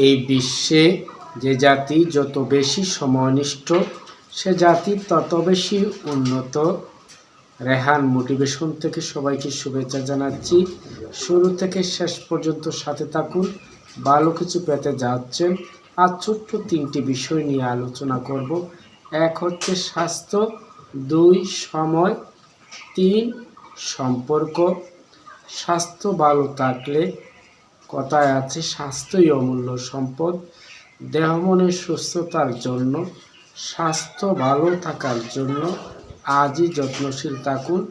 এই বিশ্বে যে জাতি যত বেশি সময়নিষ্ঠ সে জাতি তত বেশি উন্নত। রেহান মোটিভেশন থেকে সবাইকে শুভেচ্ছা জানাচ্ছি। শুরু থেকে শেষ পর্যন্ত সাথে থাকুন, ভালো কিছু পেতে যাচ্ছেন। আজ ছোট্ট 3টি বিষয় নিয়ে আলোচনা করব। 1 হচ্ছে স্বাস্থ্য, 2 সময়, 3 সম্পর্ক। স্বাস্থ্য ভালো থাকলে, কথায় আছে স্বাস্থ্যই অমূল্য সম্পদ। দেহ মনের সুস্থতার জন্য, স্বাস্থ্য ভালো থাকার জন্য আজই যত্নশীল থাকুন।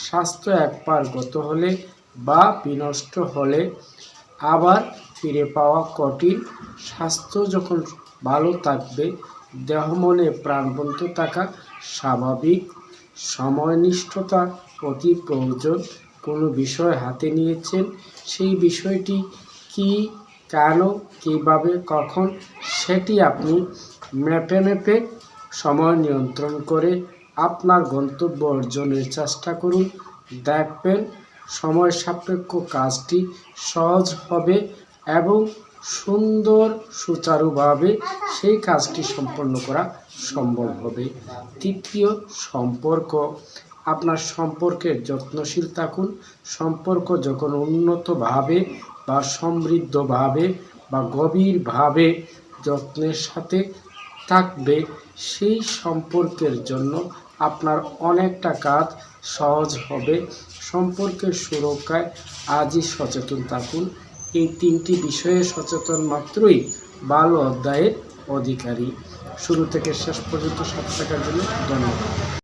স্বাস্থ্য একবার গত হলে বা বিনষ্ট হলে আবার ফিরে পাওয়া কঠিন। স্বাস্থ্য যখন ভালো থাকবে, দেহ মনে প্রাণবন্ত থাকা স্বাভাবিক। সময়নিষ্ঠতা অতি প্রয়োজন। কোনো বিষয় হাতে নিয়েছেন, সেই বিষয়টি কি, কেন, কীভাবে, কখন, সেটি আপনি মেপে সময় নিয়ন্ত্রণ করে আপনার গন্তব্য অর্জনের চেষ্টা করুন। দেখবেন সময় সাপেক্ষ কাজটি সহজ হবে এবং সুন্দর সুচারুভাবে সেই কাজটি সম্পন্ন করা সম্ভব হবে। 3 সম্পর্ক। আপনার সম্পর্কের যত্নশীল থাকুন। সম্পর্ক যখন উন্নতভাবে বা সমৃদ্ধভাবে বা গভীরভাবে যত্নের সাথে থাকবে, সেই সম্পর্কের জন্য আপনার অনেকটা কাজ সহজ হবে। সম্পর্কের সুরক্ষায় আজই সচেতন থাকুন। এই 3টি বিষয়ে সচেতন মাত্রই ভালো অধ্যায়ের অধিকারী। শুরু থেকে শেষ পর্যন্ত সাথে থাকার জন্য ধন্যবাদ।